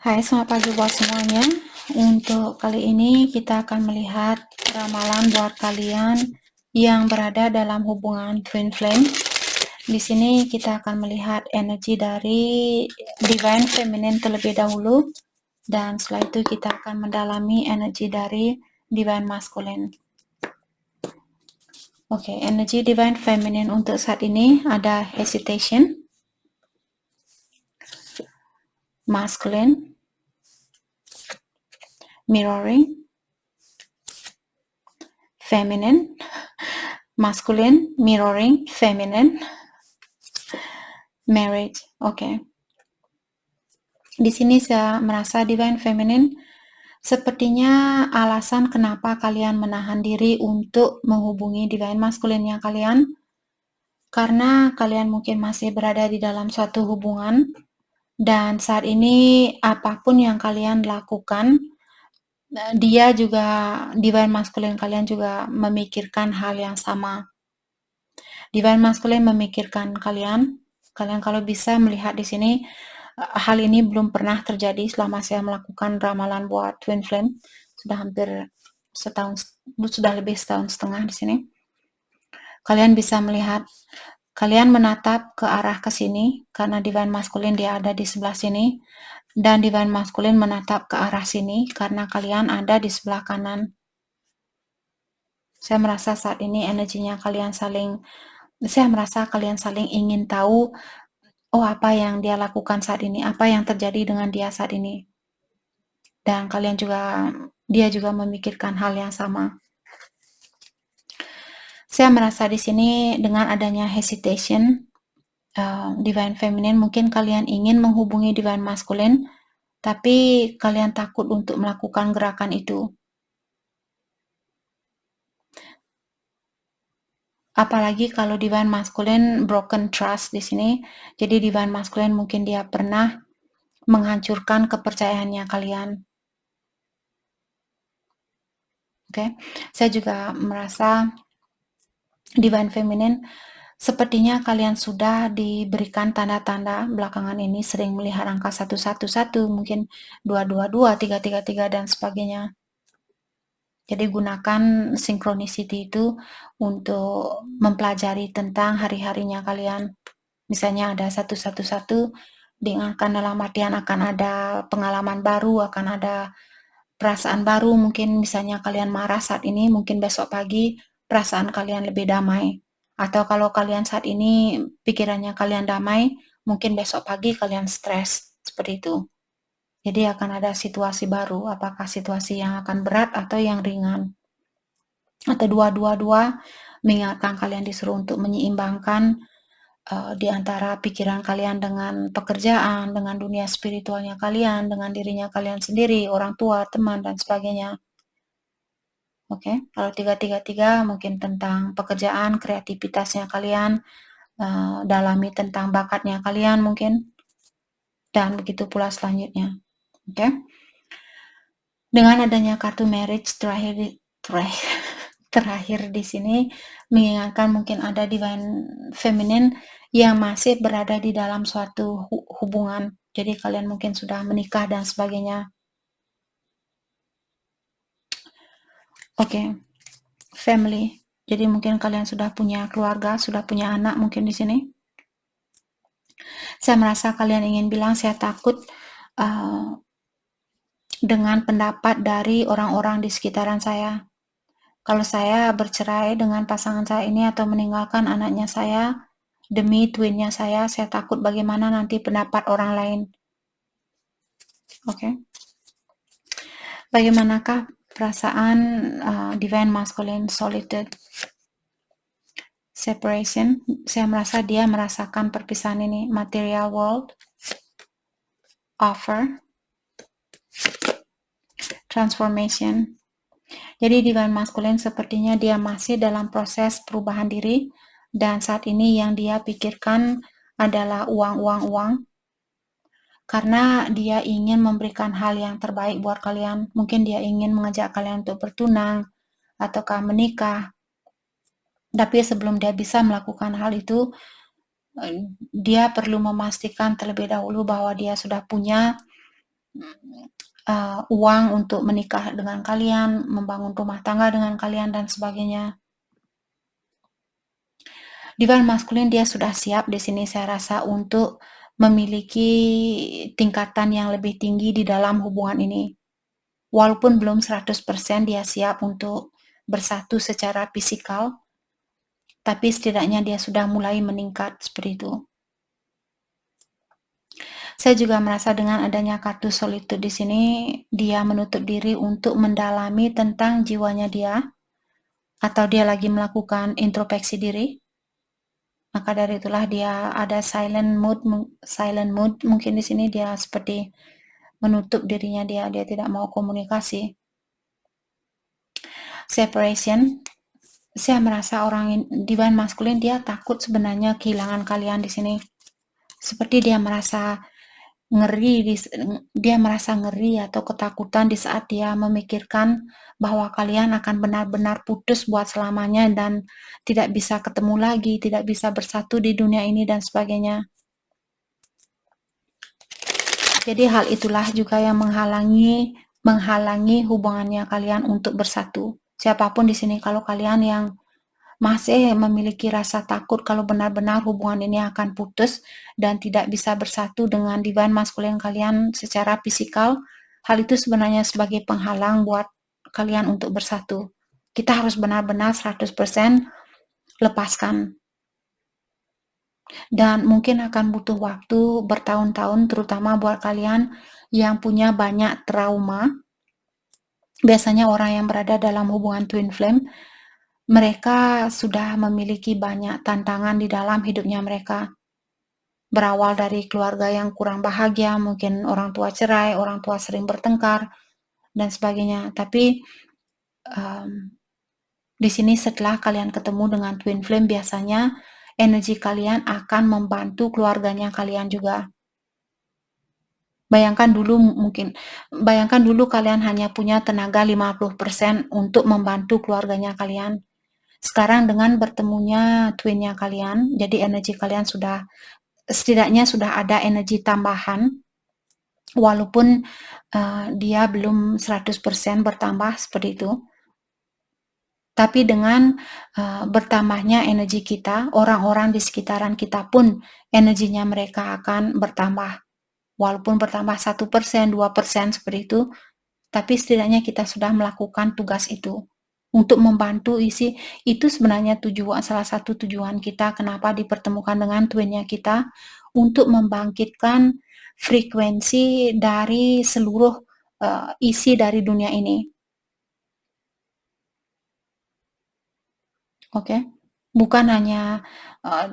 Hai, selamat pagi buat semuanya. Untuk kali ini kita akan melihat ramalan buat kalian yang berada dalam hubungan twin flame. Di sini kita akan melihat energi dari divine feminine terlebih dahulu, dan setelah itu kita akan mendalami energi dari divine masculine. Oke, energi divine feminine untuk saat ini ada hesitation, masculine, mirroring, feminine, masculine, mirroring, feminine, marriage. Oke. Di sini saya merasa divine feminine sepertinya alasan kenapa kalian menahan diri untuk menghubungi divine masculine-nya kalian, karena kalian mungkin masih berada di dalam suatu hubungan, dan saat ini apapun yang kalian lakukan, dia juga, divine masculine kalian juga memikirkan hal yang sama. Divine masculine memikirkan kalian kalau bisa melihat di sini, hal ini belum pernah terjadi selama saya melakukan ramalan buat twin flame. Sudah hampir sudah lebih setahun setengah di sini. Kalian bisa melihat, kalian menatap ke arah ke sini karena divine masculine dia ada di sebelah sini, dan divine masculine menatap ke arah sini karena kalian ada di sebelah kanan. Saya merasa saat ini energinya saya merasa kalian saling ingin tahu, apa yang dia lakukan saat ini, apa yang terjadi dengan dia saat ini. Dan dia juga memikirkan hal yang sama. Saya merasa di sini dengan adanya hesitation, divine feminine, mungkin kalian ingin menghubungi divine masculine, tapi kalian takut untuk melakukan gerakan itu. Apalagi kalau divine masculine broken trust di sini. Jadi divine masculine mungkin dia pernah menghancurkan kepercayaannya kalian. Oke. Saya juga merasa divine feminine sepertinya kalian sudah diberikan tanda-tanda belakangan ini sering melihat angka 111, mungkin 222, 333 dan sebagainya. Jadi gunakan synchronicity itu untuk mempelajari tentang hari-harinya kalian. Misalnya ada 111, diingatkan dalam artian akan ada pengalaman baru, akan ada perasaan baru. Mungkin misalnya kalian marah saat ini, mungkin besok pagi perasaan kalian lebih damai. Atau kalau kalian saat ini pikirannya kalian damai, mungkin besok pagi kalian stres, seperti itu. Jadi akan ada situasi baru, apakah situasi yang akan berat atau yang ringan. Atau dua-dua mengingatkan kalian disuruh untuk menyeimbangkan di antara pikiran kalian dengan pekerjaan, dengan dunia spiritualnya kalian, dengan dirinya kalian sendiri, orang tua, teman, dan sebagainya. Oke, kalau 333 mungkin tentang pekerjaan, kreativitasnya kalian, dalami tentang bakatnya kalian mungkin, dan begitu pula selanjutnya. Oke. Dengan adanya kartu marriage terakhir di sini mengingatkan mungkin ada divine feminine yang masih berada di dalam suatu hubungan. Jadi kalian mungkin sudah menikah dan sebagainya. Oke. Family. Jadi mungkin kalian sudah punya keluarga, sudah punya anak mungkin di sini. Saya merasa kalian ingin bilang saya takut dengan pendapat dari orang-orang di sekitaran saya. Kalau saya bercerai dengan pasangan saya ini atau meninggalkan anaknya saya demi twinnya saya takut bagaimana nanti pendapat orang lain. Oke. Bagaimanakah perasaan divine masculine solitude? Separation. Saya merasa dia merasakan perpisahan ini. Material world. Offer. Transformation. Jadi divine masculine sepertinya dia masih dalam proses perubahan diri, dan saat ini yang dia pikirkan adalah uang. Karena dia ingin memberikan hal yang terbaik buat kalian. Mungkin dia ingin mengajak kalian untuk bertunang ataukah menikah. Tapi sebelum dia bisa melakukan hal itu, dia perlu memastikan terlebih dahulu bahwa dia sudah punya uang untuk menikah dengan kalian, membangun rumah tangga dengan kalian dan sebagainya. Divine masculine dia sudah siap di sini saya rasa untuk memiliki tingkatan yang lebih tinggi di dalam hubungan ini. Walaupun belum 100% dia siap untuk bersatu secara fisikal, tapi setidaknya dia sudah mulai meningkat seperti itu. Saya juga merasa dengan adanya kartu solitude di sini, dia menutup diri untuk mendalami tentang jiwanya dia, atau dia lagi melakukan introspeksi diri. Maka dari itulah dia ada silent mood mungkin di sini dia seperti menutup dirinya dia tidak mau komunikasi. Separation, saya merasa orang divine masculine dia takut sebenarnya kehilangan kalian di sini. Seperti dia merasa ngeri atau ketakutan di saat dia memikirkan bahwa kalian akan benar-benar putus buat selamanya dan tidak bisa ketemu lagi, tidak bisa bersatu di dunia ini dan sebagainya. Jadi hal itulah juga yang menghalangi hubungannya kalian untuk bersatu. Siapapun di sini kalau kalian yang masih memiliki rasa takut kalau benar-benar hubungan ini akan putus dan tidak bisa bersatu dengan divine masculine kalian secara fisikal, hal itu sebenarnya sebagai penghalang buat kalian untuk bersatu. Kita harus benar-benar 100% lepaskan. Dan mungkin akan butuh waktu bertahun-tahun terutama buat kalian yang punya banyak trauma. Biasanya orang yang berada dalam hubungan twin flame mereka sudah memiliki banyak tantangan di dalam hidupnya mereka. Berawal dari keluarga yang kurang bahagia, mungkin orang tua cerai, orang tua sering bertengkar, dan sebagainya. Tapi di sini setelah kalian ketemu dengan twin flame, biasanya energi kalian akan membantu keluarganya kalian juga. Bayangkan dulu kalian hanya punya tenaga 50% untuk membantu keluarganya kalian. Sekarang dengan bertemunya twinnya kalian, jadi energi kalian setidaknya sudah ada energi tambahan, walaupun dia belum 100% bertambah seperti itu. Tapi dengan bertambahnya energi kita, orang-orang di sekitaran kita pun energinya mereka akan bertambah. Walaupun bertambah 1%, 2% seperti itu, tapi setidaknya kita sudah melakukan tugas itu. Untuk membantu itu sebenarnya salah satu tujuan kita kenapa dipertemukan dengan twinnya kita, untuk membangkitkan frekuensi dari seluruh isi dari dunia ini. Oke? Bukan hanya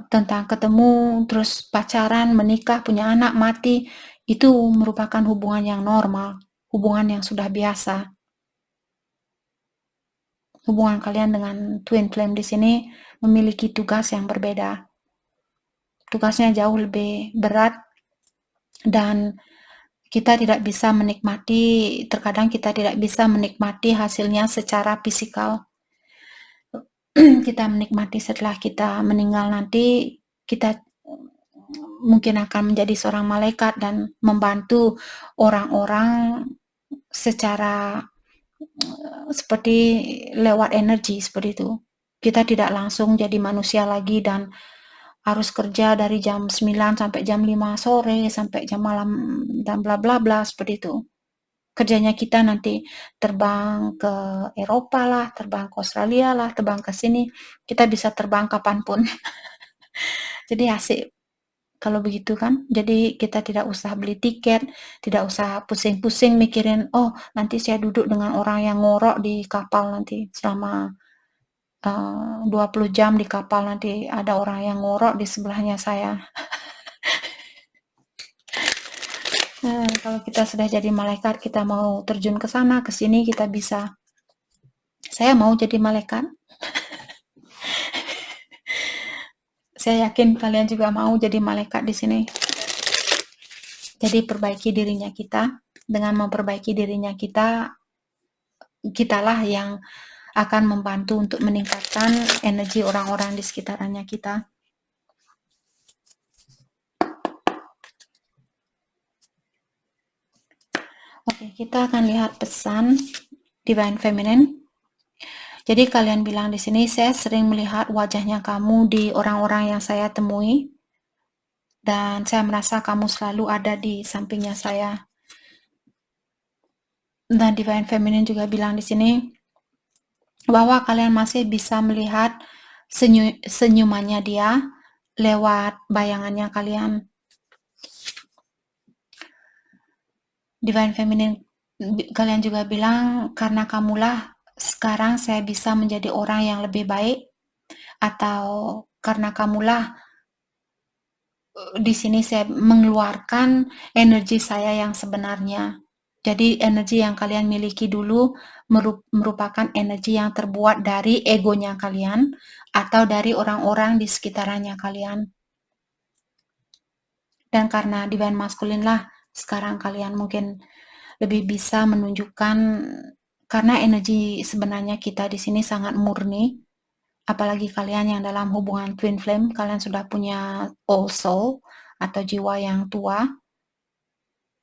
tentang ketemu, terus pacaran, menikah, punya anak, mati, itu merupakan hubungan yang normal, hubungan yang sudah biasa. Hubungan kalian dengan twin flame di sini memiliki tugas yang berbeda. Tugasnya jauh lebih berat dan terkadang kita tidak bisa menikmati hasilnya secara fisikal. Kita menikmati setelah kita meninggal nanti, kita mungkin akan menjadi seorang malaikat dan membantu orang-orang secara seperti lewat energi seperti itu. Kita tidak langsung jadi manusia lagi dan harus kerja dari jam 9 sampai jam 5 sore sampai jam malam dan bla bla bla seperti itu. Kerjanya kita nanti terbang ke Eropa lah, terbang ke Australia lah, terbang ke sini. Kita bisa terbang kapanpun. Jadi asik kalau begitu kan. Jadi kita tidak usah beli tiket, tidak usah pusing-pusing mikirin, oh nanti saya duduk dengan orang yang ngorok di kapal nanti selama 20 jam di kapal, nanti ada orang yang ngorok di sebelahnya saya. Kalau kita sudah jadi malaikat, kita mau terjun ke sana, ke sini, kita bisa. Saya mau jadi malaikat. Saya yakin kalian juga mau jadi malaikat di sini. Jadi perbaiki dirinya kita. Dengan memperbaiki dirinya kita, kitalah yang akan membantu untuk meningkatkan energi orang-orang di sekitarnya kita. Oke, kita akan lihat pesan Divine Feminine. Jadi kalian bilang di sini, saya sering melihat wajahnya kamu di orang-orang yang saya temui, dan saya merasa kamu selalu ada di sampingnya saya. Dan Divine Feminine juga bilang di sini bahwa kalian masih bisa melihat senyumannya dia lewat bayangannya kalian. Divine Feminine kalian juga bilang, karena kamulah sekarang saya bisa menjadi orang yang lebih baik, atau karena kamulah di sini saya mengeluarkan energi saya yang sebenarnya. Jadi energi yang kalian miliki dulu merupakan energi yang terbuat dari egonya kalian atau dari orang-orang di sekitarannya kalian. Dan karena Divine Masculine lah sekarang kalian mungkin lebih bisa menunjukkan, karena energi sebenarnya kita di sini sangat murni. Apalagi kalian yang dalam hubungan twin flame, kalian sudah punya old soul atau jiwa yang tua.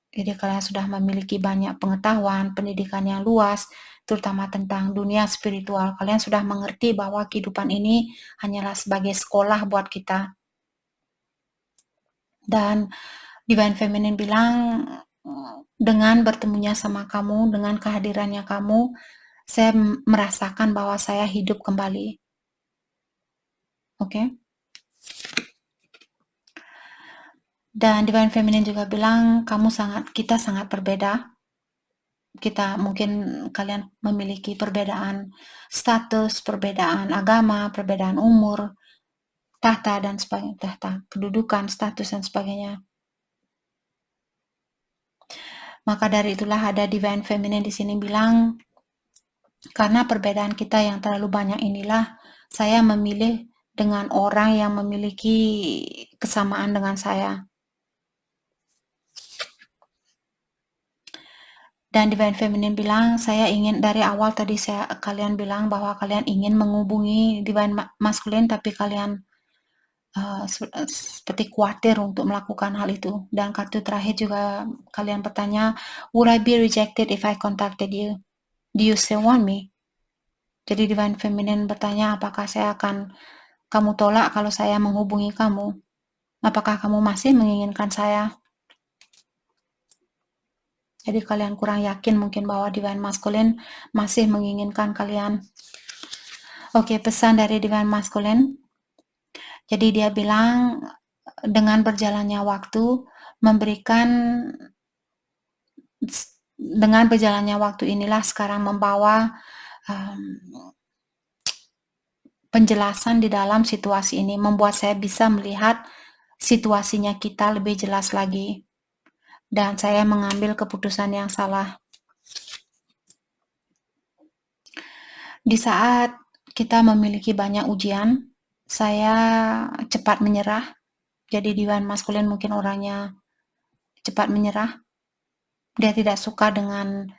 Jadi kalian sudah memiliki banyak pengetahuan, pendidikan yang luas, terutama tentang dunia spiritual. Kalian sudah mengerti bahwa kehidupan ini hanyalah sebagai sekolah buat kita. Dan Divine Feminine bilang, dengan bertemunya sama kamu, dengan kehadirannya kamu, saya merasakan bahwa saya hidup kembali. Oke? Dan Divine Feminine juga bilang, kita sangat berbeda. Kita mungkin kalian memiliki perbedaan status, perbedaan agama, perbedaan umur, tahta dan sebagainya, tahta, kedudukan, status dan sebagainya. Maka dari itulah ada Divine Feminine di sini bilang, karena perbedaan kita yang terlalu banyak inilah, saya memilih dengan orang yang memiliki kesamaan dengan saya. Dan Divine Feminine bilang, saya ingin dari awal tadi kalian bilang bahwa kalian ingin menghubungi Divine Masculine, tapi kalian seperti khawatir untuk melakukan hal itu. Dan kartu terakhir juga kalian bertanya, would I be rejected if I contacted you? Do you still want me? Jadi Divine Feminine bertanya, apakah kamu tolak kalau saya menghubungi kamu? Apakah kamu masih menginginkan saya? Jadi kalian kurang yakin mungkin bahwa Divine Masculine masih menginginkan kalian. Oke, pesan dari Divine Masculine. Jadi dia bilang, dengan berjalannya waktu, dengan berjalannya waktu inilah sekarang membawa penjelasan di dalam situasi ini, membuat saya bisa melihat situasinya kita lebih jelas lagi. Dan saya mengambil keputusan yang salah. Di saat kita memiliki banyak ujian, saya cepat menyerah. Jadi Divine Masculine mungkin orangnya cepat menyerah. Dia tidak suka dengan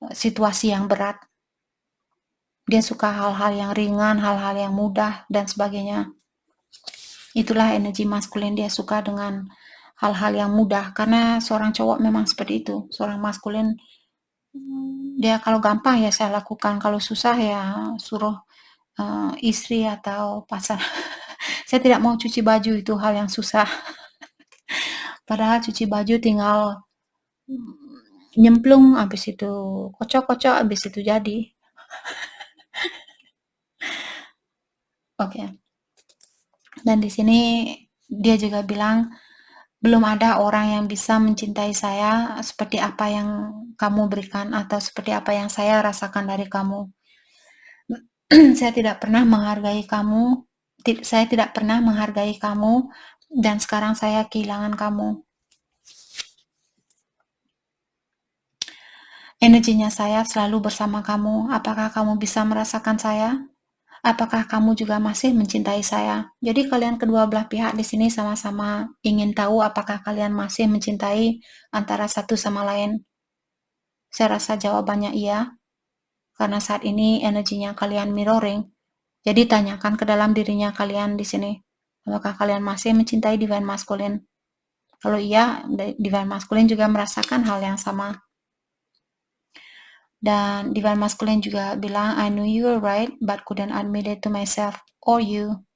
situasi yang berat. Dia suka hal-hal yang ringan, hal-hal yang mudah, dan sebagainya. Itulah energi maskulin, dia suka dengan hal-hal yang mudah, karena seorang cowok memang seperti itu. Seorang maskulin, dia kalau gampang ya saya lakukan, kalau susah ya suruh istri atau pasangan. Saya tidak mau cuci baju, itu hal yang susah. Padahal cuci baju tinggal nyemplung, habis itu kocok-kocok, habis itu jadi. Oke. Dan di sini dia juga bilang, belum ada orang yang bisa mencintai saya seperti apa yang kamu berikan atau seperti apa yang saya rasakan dari kamu. Saya tidak pernah menghargai kamu, saya tidak pernah menghargai kamu, dan sekarang saya kehilangan kamu. Energinya saya selalu bersama kamu. Apakah kamu bisa merasakan saya? Apakah kamu juga masih mencintai saya? Jadi kalian kedua belah pihak di sini sama-sama ingin tahu apakah kalian masih mencintai antara satu sama lain. Saya rasa jawabannya iya, karena saat ini energinya kalian mirroring. Jadi tanyakan ke dalam dirinya kalian di sini, apakah kalian masih mencintai Divine Masculine? Kalau iya, Divine Masculine juga merasakan hal yang sama. Dan Divine Masculine juga bilang, I knew you were right, but couldn't admit it to myself or you.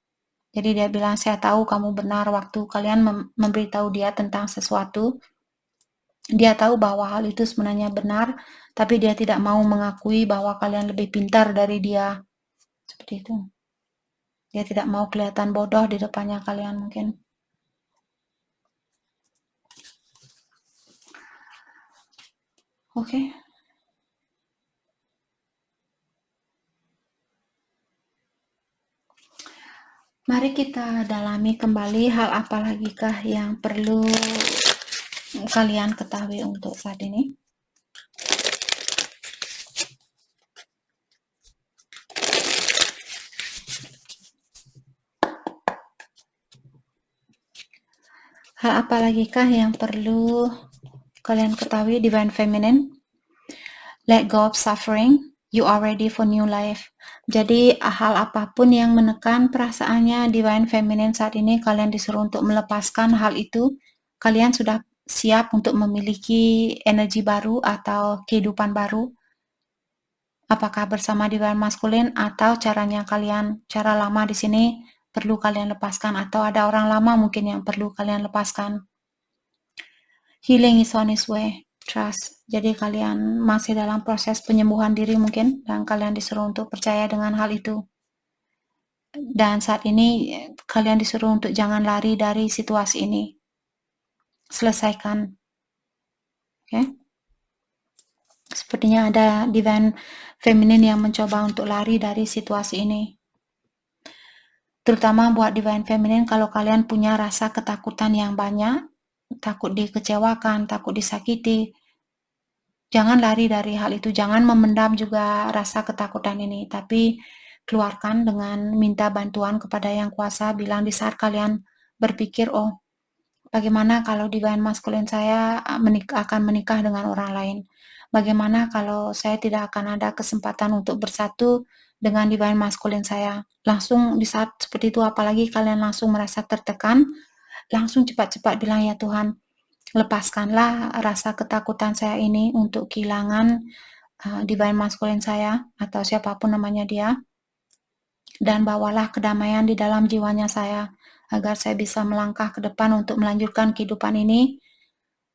Jadi dia bilang, saya tahu kamu benar waktu kalian memberitahu dia tentang sesuatu. Dia tahu bahwa hal itu sebenarnya benar, tapi dia tidak mau mengakui bahwa kalian lebih pintar dari dia. Seperti itu. Dia tidak mau kelihatan bodoh di depannya kalian mungkin. Oke. Mari kita dalami kembali hal apa lagikah yang perlu kalian ketahui untuk saat ini. Hal apa lagikah yang perlu kalian ketahui, Divine Feminine? Let go of suffering. You are ready for new life. Jadi hal apapun yang menekan perasaannya Divine Feminine saat ini, kalian disuruh untuk melepaskan hal itu. Kalian sudah siap untuk memiliki energi baru atau kehidupan baru. Apakah bersama Divine Masculine atau cara lama di sini perlu kalian lepaskan, atau ada orang lama mungkin yang perlu kalian lepaskan. Healing is on its way. Trust. Jadi kalian masih dalam proses penyembuhan diri mungkin, dan kalian disuruh untuk percaya dengan hal itu. Dan saat ini kalian disuruh untuk jangan lari dari situasi ini. Selesaikan. Oke? Sepertinya ada Divine Feminine yang mencoba untuk lari dari situasi ini. Terutama buat Divine Feminine, kalau kalian punya rasa ketakutan yang banyak, takut dikecewakan, takut disakiti, jangan lari dari hal itu, jangan memendam juga rasa ketakutan ini, tapi keluarkan dengan minta bantuan kepada Yang Kuasa. Bilang di saat kalian berpikir, oh, bagaimana kalau Divine Masculine saya akan menikah dengan orang lain? Bagaimana kalau saya tidak akan ada kesempatan untuk bersatu dengan Divine Masculine saya? Langsung di saat seperti itu, apalagi kalian langsung merasa tertekan, langsung cepat-cepat bilang, ya Tuhan, lepaskanlah rasa ketakutan saya ini untuk kehilangan Divine Masculine saya atau siapapun namanya dia, dan bawalah kedamaian di dalam jiwanya saya, agar saya bisa melangkah ke depan untuk melanjutkan kehidupan ini,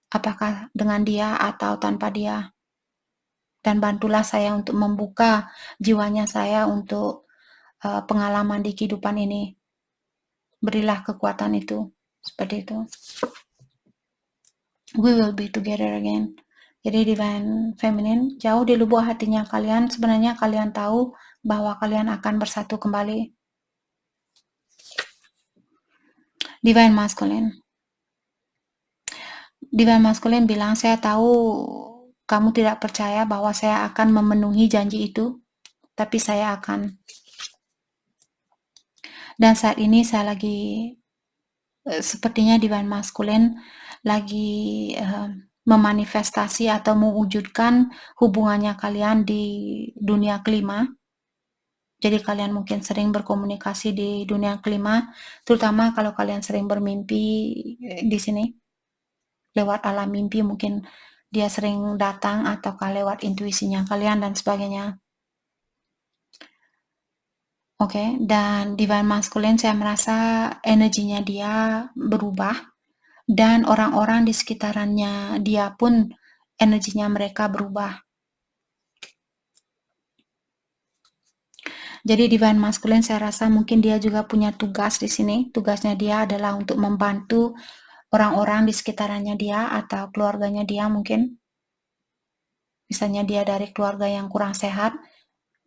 apakah dengan dia atau tanpa dia. Dan bantulah saya untuk membuka jiwanya saya untuk pengalaman di kehidupan ini. Berilah kekuatan itu. Seperti itu. We will be together again. Jadi Divine Feminine, jauh di lubuk hatinya kalian, sebenarnya kalian tahu bahwa kalian akan bersatu kembali. Divine Masculine. Divine Masculine bilang, saya tahu kamu tidak percaya bahwa saya akan memenuhi janji itu, tapi saya akan. Dan saat ini saya lagi, sepertinya Divine Masculine lagi memanifestasi atau mewujudkan hubungannya kalian di dunia kelima. Jadi kalian mungkin sering berkomunikasi di dunia kelima, terutama kalau kalian sering bermimpi di sini. Lewat alam mimpi mungkin dia sering datang, ataukah lewat intuisinya kalian dan sebagainya. Oke, dan Divine Masculine saya merasa energinya dia berubah, dan orang-orang di sekitarannya dia pun energinya mereka berubah. Jadi Divine Masculine saya rasa mungkin dia juga punya tugas di sini. Tugasnya dia adalah untuk membantu orang-orang di sekitarannya dia atau keluarganya dia mungkin. Misalnya dia dari keluarga yang kurang sehat,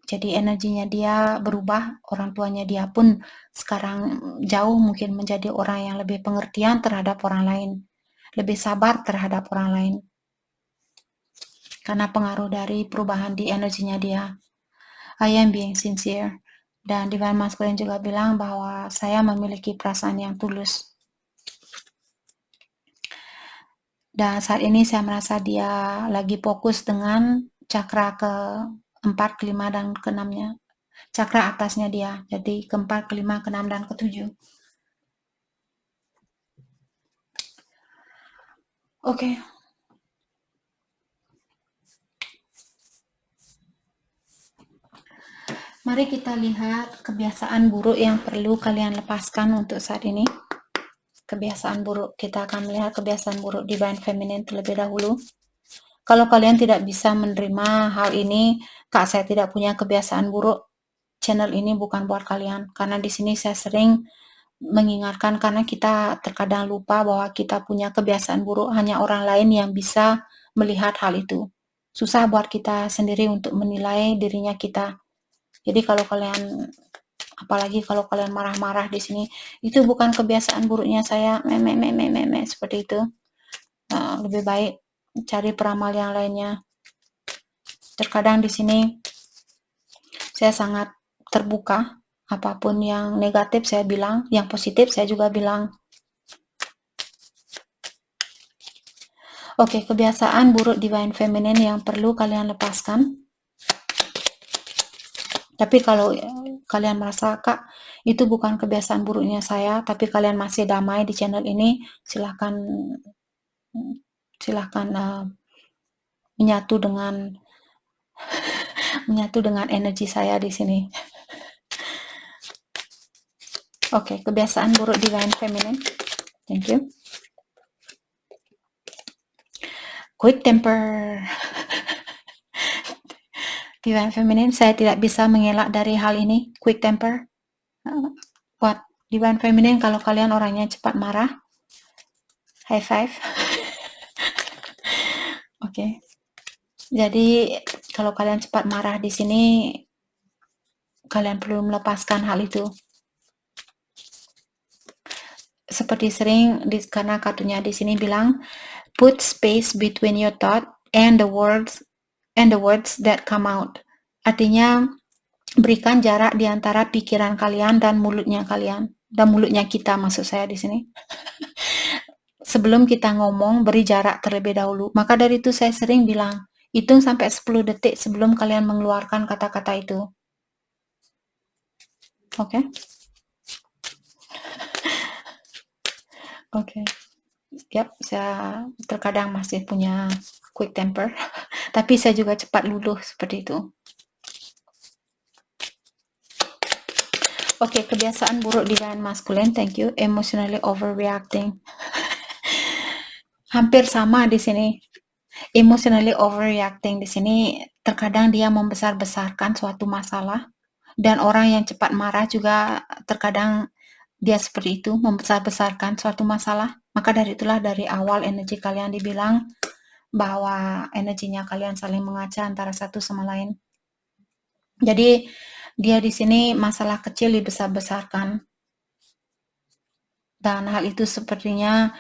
jadi energinya dia berubah, orang tuanya dia pun sekarang jauh mungkin menjadi orang yang lebih pengertian terhadap orang lain, lebih sabar terhadap orang lain. Karena pengaruh dari perubahan di energinya dia. I am being sincere. Dan Divine Masculine juga bilang bahwa saya memiliki perasaan yang tulus. Dan saat ini saya merasa dia lagi fokus dengan cakra ke-4, ke-5, dan ke-6-nya. Cakra atasnya dia. Jadi ke-4, ke-5, ke-6, dan ke-7. Oke. Mari kita lihat kebiasaan buruk yang perlu kalian lepaskan untuk saat ini. Kebiasaan buruk, kita akan melihat kebiasaan buruk Divine Feminine terlebih dahulu. Kalau kalian tidak bisa menerima hal ini, Kak, saya tidak punya kebiasaan buruk, channel ini bukan buat kalian. Karena di sini saya sering mengingatkan, karena kita terkadang lupa bahwa kita punya kebiasaan buruk, hanya orang lain yang bisa melihat hal itu. Susah buat kita sendiri untuk menilai dirinya kita. Jadi kalau kalian, apalagi kalau kalian marah-marah di sini, itu bukan kebiasaan buruknya saya, seperti itu. Lebih baik cari peramal yang lainnya. Terkadang di sini saya sangat terbuka, apapun yang negatif saya bilang, yang positif saya juga bilang. Oke, kebiasaan buruk Divine Feminine yang perlu kalian lepaskan. Tapi kalau kalian merasa, Kak, itu bukan kebiasaan buruknya saya, tapi kalian masih damai di channel ini, silahkan menyatu dengan energi saya di sini. Oke, kebiasaan buruk Divine Feminine. Thank you. Quick temper. Divine Feminine, saya tidak bisa mengelak dari hal ini. Quick temper. Buat Divine Feminine, kalau kalian orangnya cepat marah, high five. Oke. Jadi kalau kalian cepat marah di sini, kalian perlu melepaskan hal itu. Seperti sering karena kartunya di sini bilang, put space between your thought and the words that come out. Artinya berikan jarak di antara pikiran kalian dan mulutnya kalian, dan mulutnya kita, maksud saya di sini. Sebelum kita ngomong, beri jarak terlebih dahulu. Maka dari itu saya sering bilang, hitung sampai 10 detik sebelum kalian mengeluarkan kata-kata itu. Oke? Oke. Yap, saya terkadang masih punya quick temper, tapi saya juga cepat luluh seperti itu. Oke, kebiasaan buruk Divine Masculine, thank you, emotionally overreacting. Hampir sama di sini. Emotionally overreacting di sini, terkadang dia membesar-besarkan suatu masalah, dan orang yang cepat marah juga terkadang dia seperti itu, membesar-besarkan suatu masalah. Maka dari itulah dari awal energi kalian dibilang bahwa energinya kalian saling mengaca antara satu sama lain. Jadi dia di sini masalah kecil dibesar-besarkan, dan hal itu sepertinya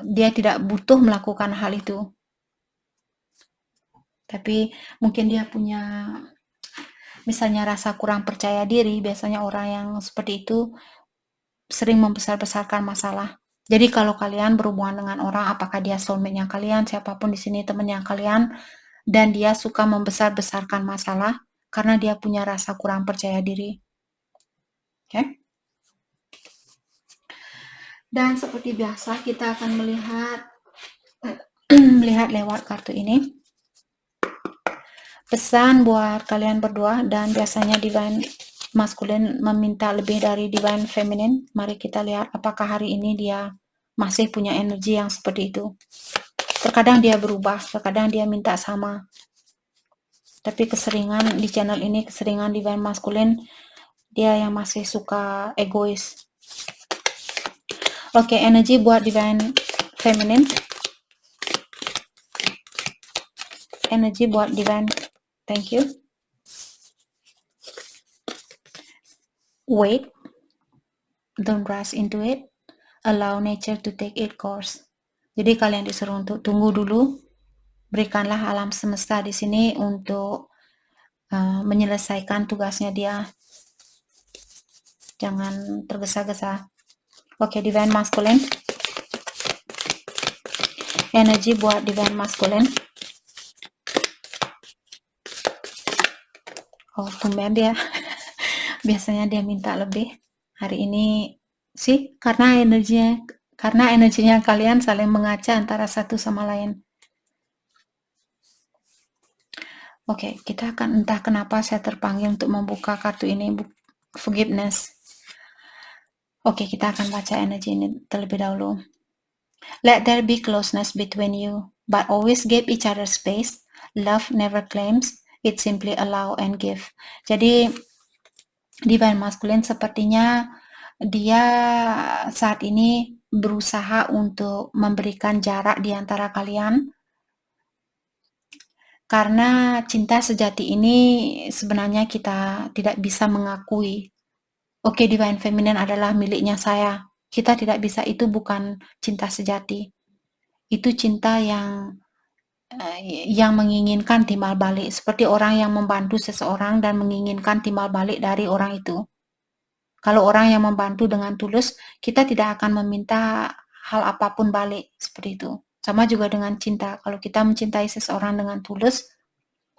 dia tidak butuh melakukan hal itu. Tapi mungkin dia punya misalnya rasa kurang percaya diri. Biasanya orang yang seperti itu sering membesar-besarkan masalah. Jadi kalau kalian berhubungan dengan orang, apakah dia soulmate-nya kalian, siapapun di sini temannya kalian, dan dia suka membesar-besarkan masalah karena dia punya rasa kurang percaya diri. Oke? Dan seperti biasa kita akan melihat lewat kartu ini. Pesan buat kalian berdua, dan biasanya Divine Masculine meminta lebih dari Divine Feminine. Mari kita lihat apakah hari ini dia masih punya energi yang seperti itu. Terkadang dia berubah, terkadang dia minta sama. Tapi keseringan di channel ini, keseringan Divine Masculine, dia yang masih suka egois. Oke, energi buat Divine Feminine. Energi buat Divine, thank you. Wait, don't rush into it, allow nature to take its course. Jadi kalian disuruh untuk tunggu dulu, berikanlah alam semesta di sini untuk menyelesaikan tugasnya dia. Jangan tergesa-gesa. Oke, Divine Masculine. Energi buat Divine Masculine. Oh, tumben dia. Biasanya dia minta lebih. Hari ini sih karena energinya kalian saling mengaca antara satu sama lain. Oke, kita akan entah kenapa saya terpanggil untuk membuka kartu ini, forgiveness. Oke, kita akan baca energi ini terlebih dahulu. Let there be closeness between you, but always give each other space. Love never claims, it simply allow and give. Jadi Divine Masculine sepertinya dia saat ini berusaha untuk memberikan jarak di antara kalian, karena cinta sejati ini sebenarnya kita tidak bisa mengakui. Oke, Divine Feminine adalah miliknya saya. Kita tidak bisa, itu bukan cinta sejati. Itu cinta yang menginginkan timbal balik, seperti orang yang membantu seseorang dan menginginkan timbal balik dari orang itu. Kalau orang yang membantu dengan tulus, kita tidak akan meminta hal apapun balik, seperti itu. Sama juga dengan cinta, kalau kita mencintai seseorang dengan tulus,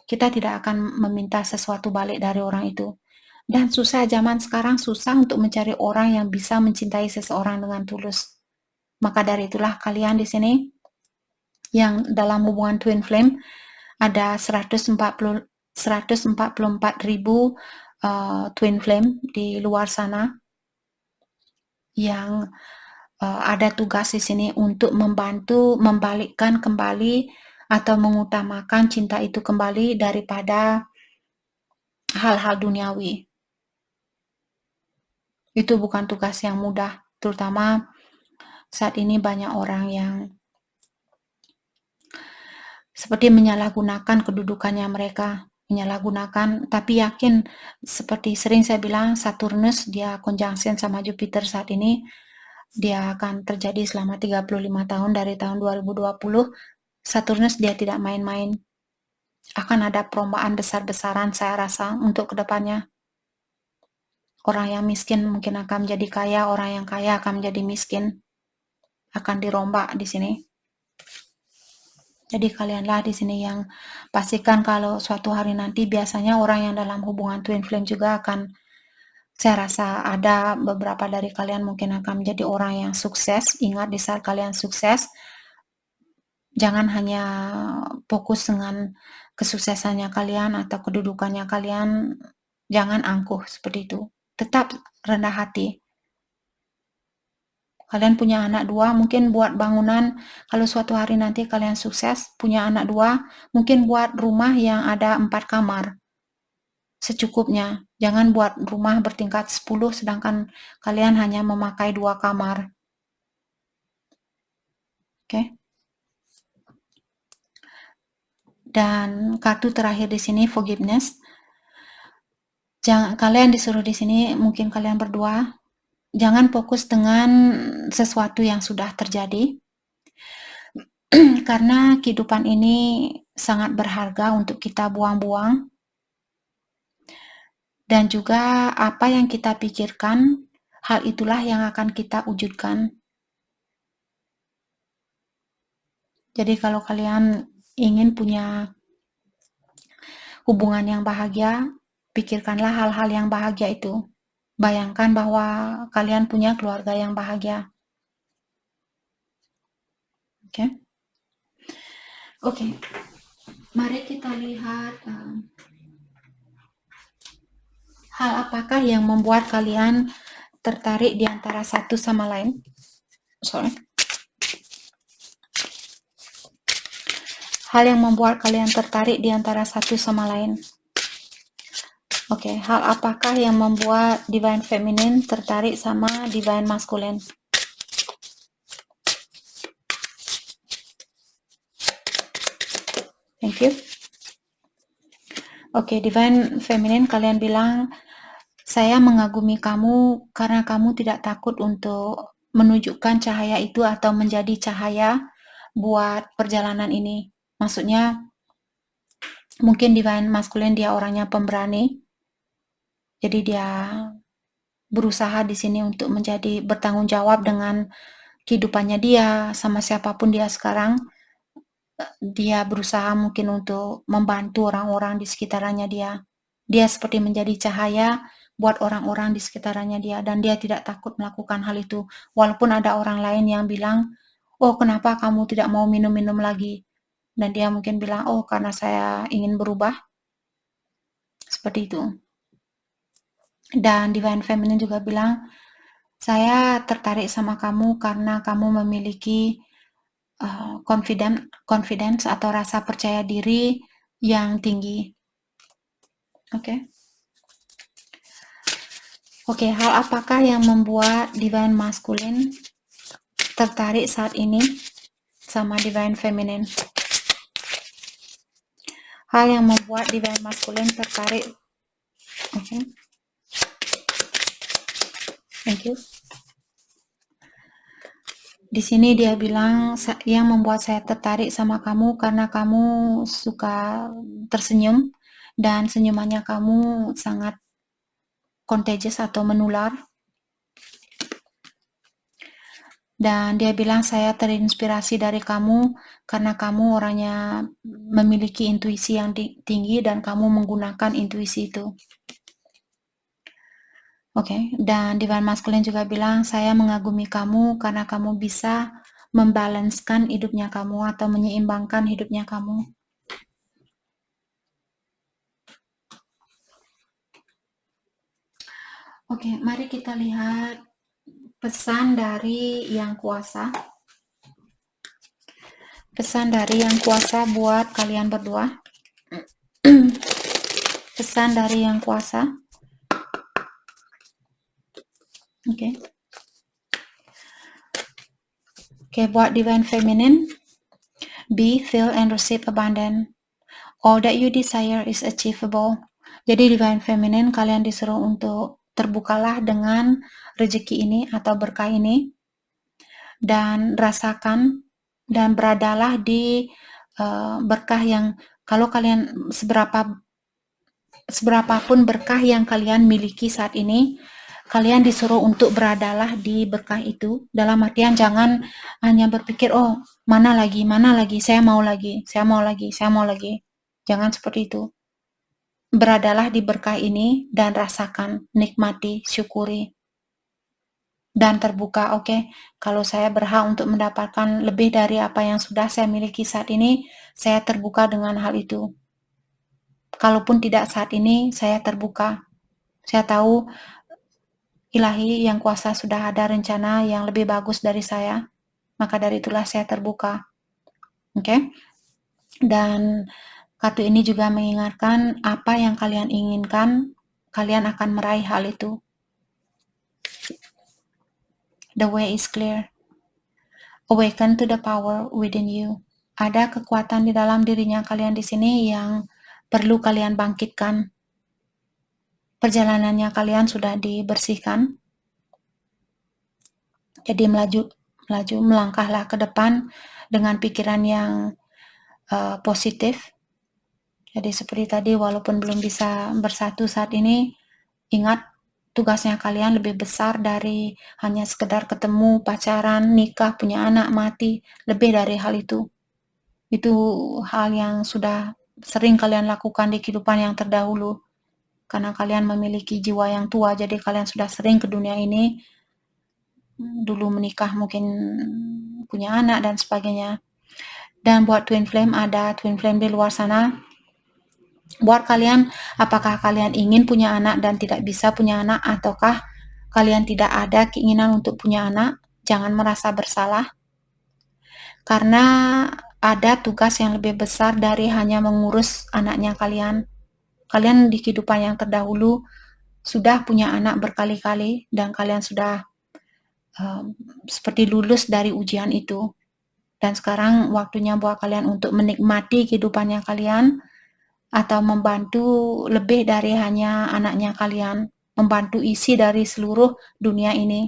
kita tidak akan meminta sesuatu balik dari orang itu. Dan susah, zaman sekarang susah untuk mencari orang yang bisa mencintai seseorang dengan tulus. Maka dari itulah kalian di sini yang dalam hubungan twin flame ada 144.000 twin flame di luar sana yang ada tugas di sini untuk membantu membalikkan kembali atau mengutamakan cinta itu kembali daripada hal-hal duniawi. Itu bukan tugas yang mudah, terutama saat ini banyak orang yang seperti menyalahgunakan kedudukannya mereka, menyalahgunakan, tapi yakin, seperti sering saya bilang, Saturnus dia conjunction sama Jupiter saat ini, dia akan terjadi selama 35 tahun dari tahun 2020. Saturnus dia tidak main-main. Akan ada perubahan besar-besaran saya rasa untuk kedepannya. Orang yang miskin mungkin akan menjadi kaya, orang yang kaya akan menjadi miskin. Akan dirombak di sini. Jadi kalianlah di sini yang pastikan kalau suatu hari nanti biasanya orang yang dalam hubungan twin flame juga akan, saya rasa ada beberapa dari kalian mungkin akan menjadi orang yang sukses. Ingat, di saat kalian sukses, jangan hanya fokus dengan kesuksesannya kalian atau kedudukannya kalian, jangan angkuh seperti itu. Tetap rendah hati. Kalian punya anak 2, mungkin buat bangunan, kalau suatu hari nanti kalian sukses, punya anak 2, mungkin buat rumah yang ada 4 kamar. Secukupnya. Jangan buat rumah bertingkat 10, sedangkan kalian hanya memakai 2 kamar. Oke. Dan kartu terakhir di sini, forgiveness. Kalian disuruh di sini, mungkin kalian berdua, jangan fokus dengan sesuatu yang sudah terjadi, karena kehidupan ini sangat berharga untuk kita buang-buang, dan juga apa yang kita pikirkan, hal itulah yang akan kita wujudkan. Jadi kalau kalian ingin punya hubungan yang bahagia, pikirkanlah hal-hal yang bahagia itu. Bayangkan bahwa kalian punya keluarga yang bahagia. Oke. Oke. Mari kita lihat hal apakah yang membuat kalian tertarik di antara satu sama lain. Hal yang membuat kalian tertarik di antara satu sama lain. Oke, hal apakah yang membuat Divine Feminine tertarik sama Divine Masculine? Thank you. Oke, Divine Feminine, kalian bilang, saya mengagumi kamu karena kamu tidak takut untuk menunjukkan cahaya itu atau menjadi cahaya buat perjalanan ini. Maksudnya, mungkin Divine Masculine dia orangnya pemberani, jadi dia berusaha di sini untuk menjadi bertanggung jawab dengan kehidupannya dia, sama siapapun dia sekarang. Dia berusaha mungkin untuk membantu orang-orang di sekitarnya dia. Dia seperti menjadi cahaya buat orang-orang di sekitarnya dia, dan dia tidak takut melakukan hal itu. Walaupun ada orang lain yang bilang, oh kenapa kamu tidak mau minum-minum lagi? Dan dia mungkin bilang, oh karena saya ingin berubah. seperti itu. Dan Divine Feminine juga bilang, saya tertarik sama kamu karena kamu memiliki confidence atau rasa percaya diri yang tinggi. Oke, hal apakah yang membuat Divine Masculine tertarik saat ini sama Divine Feminine? Hal yang membuat Divine Masculine tertarik. Thank you. Di sini dia bilang, yang membuat saya tertarik sama kamu karena kamu suka tersenyum dan senyumannya kamu sangat contagious atau menular. Dan dia bilang, saya terinspirasi dari kamu karena kamu orangnya memiliki intuisi yang tinggi dan kamu menggunakan intuisi itu. Dan Divine Masculine juga bilang, saya mengagumi kamu karena kamu bisa membalanskan hidupnya kamu atau menyeimbangkan hidupnya kamu. Mari kita lihat pesan dari Yang Kuasa. Pesan dari Yang Kuasa buat kalian berdua. Pesan dari Yang Kuasa. Buat Divine Feminine, be, feel, and receive abundant. All that you desire is achievable. Jadi Divine Feminine, kalian disuruh untuk terbukalah dengan rezeki ini atau berkah ini, dan rasakan dan beradalah di berkah yang, kalau kalian seberapapun berkah yang kalian miliki saat ini, kalian disuruh untuk beradalah di berkah itu. Dalam artian jangan hanya berpikir, oh mana lagi, saya mau lagi. Jangan seperti itu. Beradalah di berkah ini dan rasakan, nikmati, syukuri, dan terbuka. Kalau saya berhak untuk mendapatkan lebih dari apa yang sudah saya miliki saat ini, saya terbuka dengan hal itu. Kalaupun tidak saat ini, saya terbuka. Saya tahu Ilahi Yang Kuasa sudah ada rencana yang lebih bagus dari saya, maka dari itulah saya terbuka. Dan kartu ini juga mengingatkan, apa yang kalian inginkan, kalian akan meraih hal itu. The way is clear. Awaken to the power within you. Ada kekuatan di dalam dirinya kalian di sini yang perlu kalian bangkitkan. Perjalanannya kalian sudah dibersihkan. Jadi melangkahlah ke depan dengan pikiran yang positif. Jadi seperti tadi, walaupun belum bisa bersatu saat ini, ingat tugasnya kalian lebih besar dari hanya sekedar ketemu, pacaran, nikah, punya anak, mati. Lebih dari hal itu. Itu hal yang sudah sering kalian lakukan di kehidupan yang terdahulu. Karena kalian memiliki jiwa yang tua, jadi kalian sudah sering ke dunia ini. Dulu menikah, mungkin punya anak dan sebagainya. Dan buat Twin Flame, ada Twin Flame di luar sana. Buat kalian, apakah kalian ingin punya anak dan tidak bisa punya anak, ataukah kalian tidak ada keinginan untuk punya anak? Jangan merasa bersalah. Karena ada tugas yang lebih besar dari hanya mengurus anaknya kalian. Kalian di kehidupan yang terdahulu sudah punya anak berkali-kali dan kalian sudah seperti lulus dari ujian itu. Dan sekarang waktunya buat kalian untuk menikmati kehidupannya kalian atau membantu lebih dari hanya anaknya kalian, membantu isi dari seluruh dunia ini.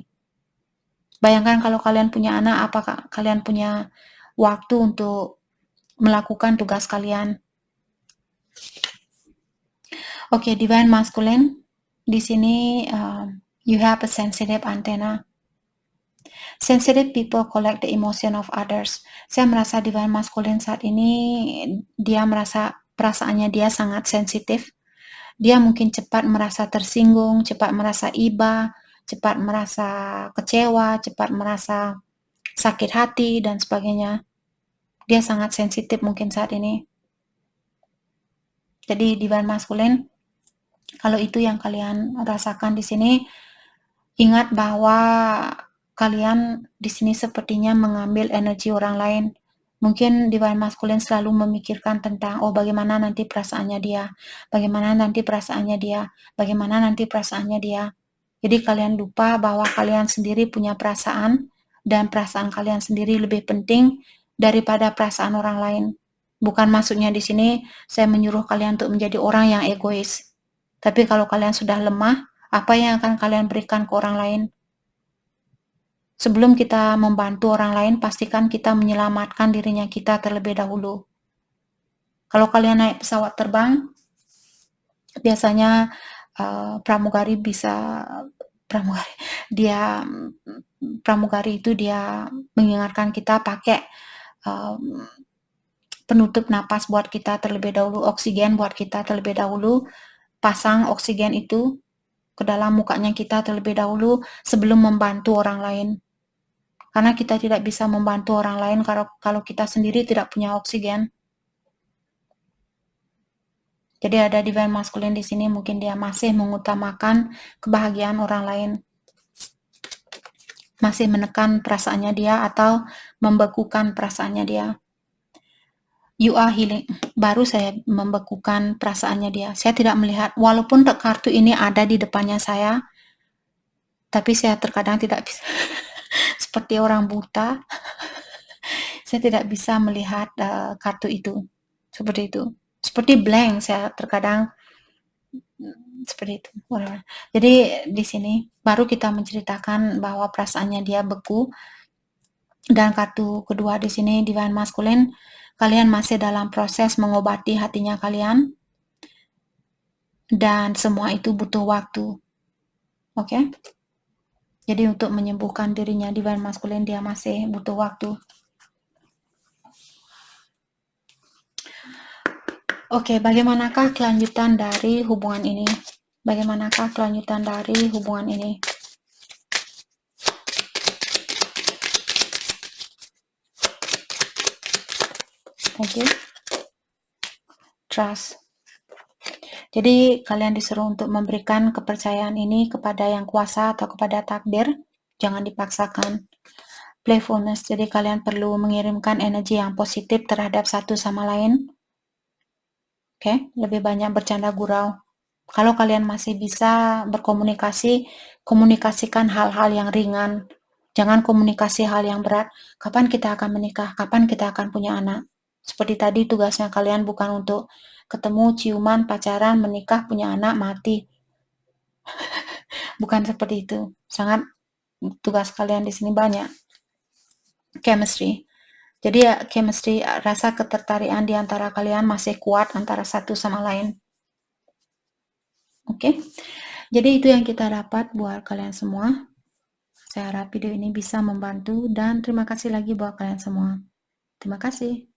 Bayangkan kalau kalian punya anak, apakah kalian punya waktu untuk melakukan tugas kalian? Divine Masculine, di sini you have a sensitive antenna. Sensitive people collect the emotion of others. Saya merasa Divine Masculine saat ini, dia merasa perasaannya dia sangat sensitif. Dia mungkin cepat merasa tersinggung, cepat merasa iba, cepat merasa kecewa, cepat merasa sakit hati, dan sebagainya. Dia sangat sensitif mungkin saat ini. Jadi Divine Masculine, Kalau itu yang kalian rasakan di sini, ingat bahwa kalian di sini sepertinya mengambil energi orang lain. Mungkin divine masculine selalu memikirkan tentang, oh bagaimana nanti perasaannya dia, bagaimana nanti perasaannya dia, bagaimana nanti perasaannya dia. Jadi kalian lupa bahwa kalian sendiri punya perasaan, dan perasaan kalian sendiri lebih penting daripada perasaan orang lain. Bukan maksudnya di sini saya menyuruh kalian untuk menjadi orang yang egois. Tapi kalau kalian sudah lemah, apa yang akan kalian berikan ke orang lain? Sebelum kita membantu orang lain, pastikan kita menyelamatkan dirinya kita terlebih dahulu. Kalau kalian naik pesawat terbang, biasanya pramugari itu dia mengingatkan kita pakai penutup napas buat kita terlebih dahulu, oksigen buat kita terlebih dahulu, pasang oksigen itu ke dalam mukanya kita terlebih dahulu sebelum membantu orang lain. Karena kita tidak bisa membantu orang lain kalau kita sendiri tidak punya oksigen. Jadi ada divine masculine di sini, mungkin dia masih mengutamakan kebahagiaan orang lain, masih menekan perasaannya dia atau membekukan perasaannya dia. You are healing. Baru saya membekukan perasaannya dia. Saya tidak melihat, walaupun kartu ini ada di depannya saya, tapi saya terkadang tidak bisa, seperti orang buta, saya tidak bisa melihat kartu itu. Seperti itu. Seperti blank, saya terkadang seperti itu. Jadi di sini baru kita menceritakan bahwa perasaannya dia beku. Dan kartu kedua di sini divine masculine, kalian masih dalam proses mengobati hatinya kalian, dan semua itu butuh waktu. Oke? Jadi untuk menyembuhkan dirinya divine masculine, dia masih butuh waktu. Oke, bagaimanakah kelanjutan dari hubungan ini? Bagaimanakah kelanjutan dari hubungan ini? Thank you. Trust. Jadi kalian disuruh untuk memberikan kepercayaan ini kepada yang kuasa atau kepada takdir. Jangan dipaksakan. Playfulness. Jadi kalian perlu mengirimkan energi yang positif terhadap satu sama lain. Oke, lebih banyak bercanda gurau. Kalau kalian masih bisa berkomunikasi, komunikasikan hal-hal yang ringan. Jangan komunikasi hal yang berat. Kapan kita akan menikah? Kapan kita akan punya anak? Seperti tadi, tugasnya kalian bukan untuk ketemu, ciuman, pacaran, menikah, punya anak, mati. Bukan seperti itu. Sangat tugas kalian di sini banyak. Chemistry. Jadi ya chemistry, rasa ketertarikan di antara kalian masih kuat antara satu sama lain. Oke. Jadi itu yang kita dapat buat kalian semua. Saya harap video ini bisa membantu, dan terima kasih lagi buat kalian semua. Terima kasih.